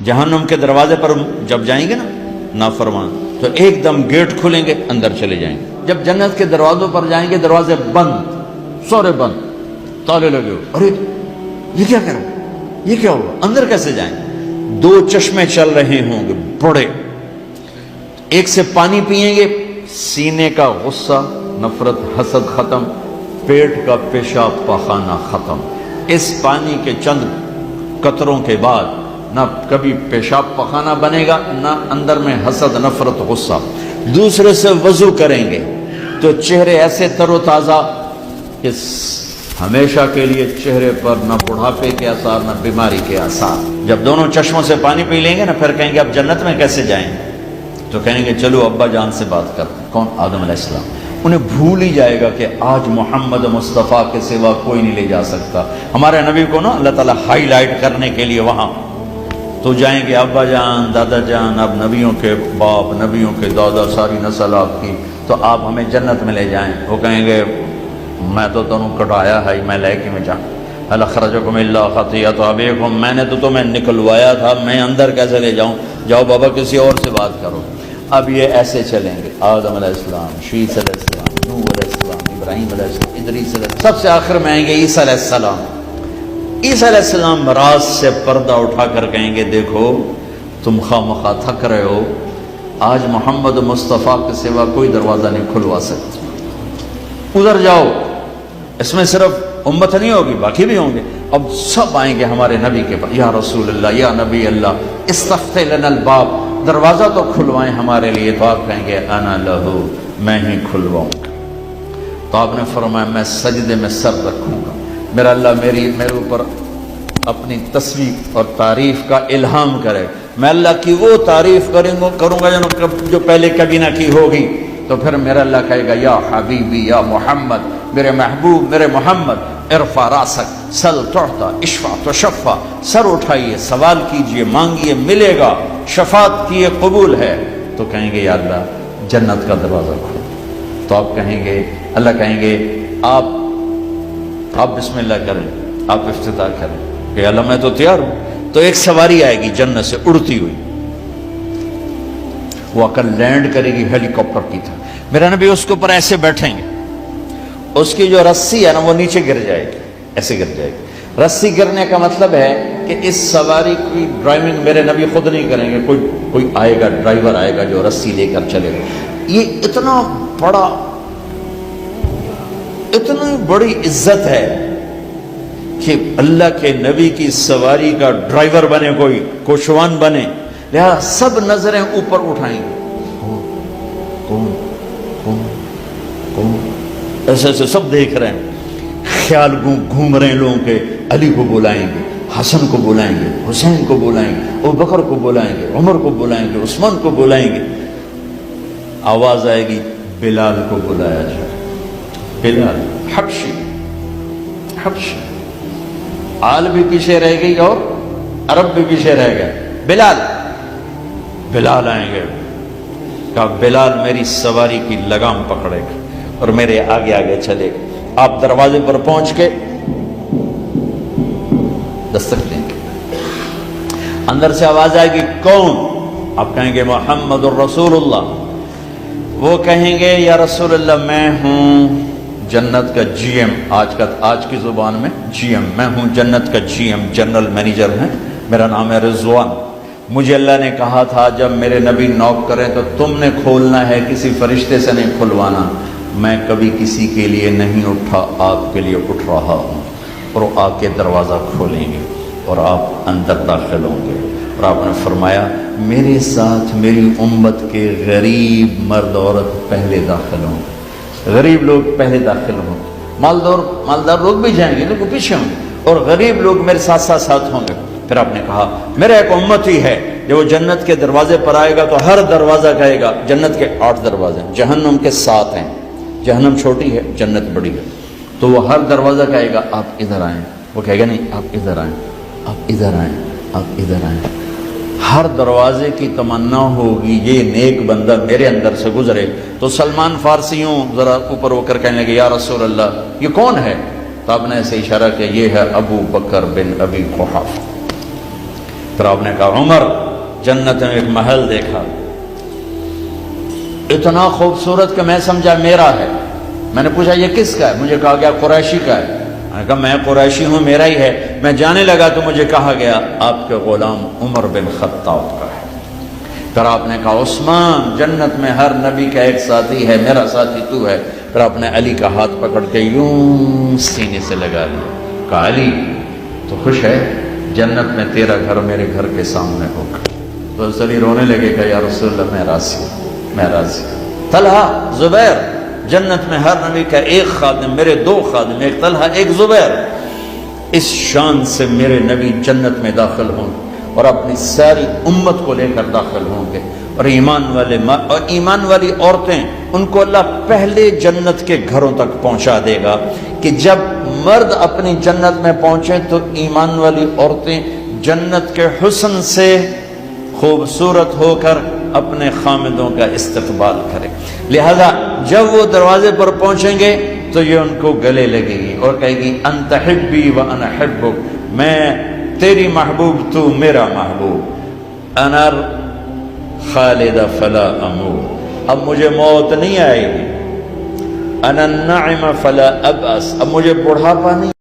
جہنم کے دروازے پر جب جائیں گے نا نافرمان، تو ایک دم گیٹ کھلیں گے، اندر چلے جائیں گے۔ جب جنت کے دروازوں پر جائیں گے دروازے بند، سورے بند، تالے لگے ہوئے، ارے یہ کیا کر رہا ہے، یہ کیا ہوا، اندر کیسے جائیں؟ دو چشمے چل رہے ہوں گے بڑے، ایک سے پانی پیئیں گے، سینے کا غصہ، نفرت، حسد ختم، پیٹ کا پیشاب پاخانہ ختم۔ اس پانی کے چند قطروں کے بعد نہ کبھی پیشاب پاخانہ بنے گا، نہ اندر میں حسد، نفرت، غصہ۔ دوسرے سے وضو کریں گے تو چہرے ایسے تر و تازہ کہ ہمیشہ کے لیے چہرے پر نہ بڑھاپے کے آثار نہ بیماری کے آثار۔ جب دونوں چشموں سے پانی پی لیں گے نا، پھر کہیں گے اب جنت میں کیسے جائیں؟ تو کہیں گے چلو ابا جان سے بات کرتے ہیں۔ کون؟ آدم علیہ السلام۔ انہیں بھول ہی جائے گا کہ آج محمد مصطفیٰ کے سوا کوئی نہیں لے جا سکتا۔ ہمارے نبی کو نا اللہ تعالیٰ ہائی لائٹ کرنے کے لیے وہاں تو جائیں گے، ابا جان، دادا جان، اب نبیوں کے باپ، نبیوں کے دادا، ساری نسل آپ کی، تو آپ ہمیں جنت میں لے جائیں۔ وہ کہیں گے میں تو تمہیں کٹایا ہے، میں لے کے میں جاؤں، هل اخرجکم الا خطیئۃ ابیکم، میں نے تو تمہیں نکلوایا تھا، میں اندر کیسے لے جاؤں؟ جاؤ بابا کسی اور سے بات کرو۔ اب یہ ایسے چلیں گے، آدم علیہ السلام، شیس علیہ السلام، نوح علیہ السلام، ابراہیم علیہ السلام، ادریس علیہ السلام، سب سے آخر میں آئیں گے عیسیٰ علیہ السلام۔ عیسیٰ علیہ السلام راز سے پردہ اٹھا کر کہیں گے دیکھو تم خواہ مخواہ تھک رہے ہو، آج محمد مصطفیٰ کے سوا کوئی دروازہ نہیں کھلوا سکتا، ادھر جاؤ۔ اس میں صرف امت نہیں ہوگی، باقی بھی ہوں گے۔ اب سب آئیں گے ہمارے نبی کے پاس، یا رسول اللہ، یا نبی اللہ، استفتح لنا الباب، دروازہ تو کھلوائیں ہمارے لیے۔ تو آپ کہیں گے انا لہو، میں ہی کھلواؤں گا۔ تو آپ نے فرمایا میں سجدے میں سر رکھوں گا، میرا اللہ میرے اوپر اپنی تصویر اور تعریف کا الہام کرے، میں اللہ کی وہ تعریف کروں گا جو پہلے کبھی نہ کی ہوگی۔ تو پھر میرا اللہ کہے گا یا حبیبی یا محمد، میرے محبوب، میرے محمد، ارفع راسک سل تعطا اشفع تشفع، سر اٹھائیے، سوال کیجئے، مانگیے، ملے گا، شفاعت کی یہ قبول ہے۔ تو کہیں گے یا اللہ جنت کا دروازہ کھولو۔ تو آپ کہیں گے، اللہ کہیں گے آپ بسم اللہ کریں، آپ افتتاح کریں کہ اللہ میں تو تیار ہوں۔ تو ایک سواری آئے گی جنت سے اڑتی ہوئی، وہ آ کر لینڈ کرے گی ہیلی کاپٹر کی طرح، میرا نبی اس کے اوپر ایسے بیٹھیں گے، اس کی جو رسی ہے نا وہ نیچے گر جائے گی، ایسے گر جائے گی۔ رسی گرنے کا مطلب ہے کہ اس سواری کی ڈرائیونگ میرے نبی خود نہیں کریں گے، کوئی آئے گا، ڈرائیور آئے گا جو رسی لے کر چلے گا۔ یہ اتنا بڑی عزت ہے کہ اللہ کے نبی کی سواری کا ڈرائیور بنے، کوئی کوشوان بنے، لہذا سب نظریں اوپر اٹھائیں گے، کون کون کون، ایسے ایسے سب دیکھ رہے ہیں، خیال گھوم رہے ہیں لوگوں کے، علی کو بلائیں گے، حسن کو بلائیں گے، حسین کو بلائیں گے، ابوبکر کو بلائیں گے، عمر کو بلائیں گے، عثمان کو بلائیں گے۔ آواز آئے گی بلال کو بلایا جائے، بلال حبشی، آل بھی پیچھے رہ گئی اور عرب بھی پیچھے رہ گئے، بلال آئیں گے، کہا بلال میری سواری کی لگام پکڑے گا اور میرے آگے آگے چلے گا۔ آپ دروازے پر پہنچ کے دستک دیں گے، اندر سے آواز آئے گی کون؟ آپ کہیں گے محمد الرسول اللہ۔ وہ کہیں گے یا رسول اللہ میں ہوں جنت کا جی ایم، آج کی زبان میں جی ایم، میں ہوں جنت کا جی ایم، جنرل مینیجر ہیں، میرا نام ہے رضوان۔ مجھے اللہ نے کہا تھا جب میرے نبی نوک کریں تو تم نے کھولنا ہے، کسی فرشتے سے نہیں کھلوانا۔ میں کبھی کسی کے لیے نہیں اٹھا، آپ کے لیے اٹھ رہا ہوں۔ اور وہ آ کے دروازہ کھولیں گے اور آپ اندر داخل ہوں گے، اور آپ نے فرمایا میرے ساتھ میری امت کے غریب مرد عورت پہلے داخل ہوں، غریب لوگ پہلے داخل ہوں، مالدار لوگ بھی جائیں گے لیکن پیچھے ہوں گے، اور غریب لوگ میرے ساتھ ہوں گے۔ پھر آپ نے کہا میرا ایک امت ہی ہے جو جنت کے دروازے پر آئے گا تو ہر دروازہ کہے گا، جنت کے 8 دروازے ہیں، جہنم کے 7 ہیں، جہنم چھوٹی ہے، جنت بڑی ہے، تو وہ ہر دروازہ کہے گا آپ ادھر آئیں، وہ کہے گا نہیں آپ ادھر آئیں، آپ ادھر آئیں، آپ ادھر آئیں۔ ہر دروازے کی تمنا ہوگی یہ نیک بندہ میرے اندر سے گزرے۔ تو سلمان فارسیوں ذرا اوپر ہو کر کہنے لگے یا رسول اللہ یہ کون ہے؟ تو آپ نے ایسے اشارہ کیا یہ ہے ابو بکر بن ابی قحافہ۔ پھر آپ نے کہا عمر جنت میں ایک محل دیکھا اتنا خوبصورت کہ میں سمجھا میرا ہے. میں نے پوچھا یہ کس کا ہے؟ مجھے کہا گیا قریشی کا ہے. میں نے کہا میں قریشی ہوں میرا ہی ہے. میں جانے لگا تو مجھے کہا گیا آپ کے غلام عمر بن خطاب کا ہے. پھر آپ نے کہا عثمان جنت میں ہر نبی کا ایک ساتھی ہے میرا ساتھی تو ہے. پھر آپ نے علی کا ہاتھ پکڑ کے یوں سینے سے لگا لیا. کہا علی تو خوش ہے جنت میں تیرا گھر میرے گھر کے سامنے ہوگا. تو علی رونے لگے کہ یا رسول اللہ میں راضی میں راضی. طلحہ زبیر جنت میں ہر نبی کا ایک خادم میرے دو خادم ایک طلحہ ایک زبیر. اس شان سے میرے نبی جنت میں داخل ہوں گے اور اپنی ساری امت کو لے کر داخل ہوں گے. اور ایمان والی عورتیں ان کو اللہ پہلے جنت کے گھروں تک پہنچا دے گا کہ جب مرد اپنی جنت میں پہنچے تو ایمان والی عورتیں جنت کے حسن سے خوبصورت ہو کر اپنے خامدوں کا استقبال کریں. لہذا جب وہ دروازے پر پہنچیں گے تو یہ ان کو گلے لگے گی اور کہے گی انت حبی و انا حبک, میں تیری محبوب تو میرا محبوب. انا خالد فلا اموت, اب مجھے موت نہیں آئے گی. انا النعم فلا ابأس, اب مجھے بڑھاپا نہیں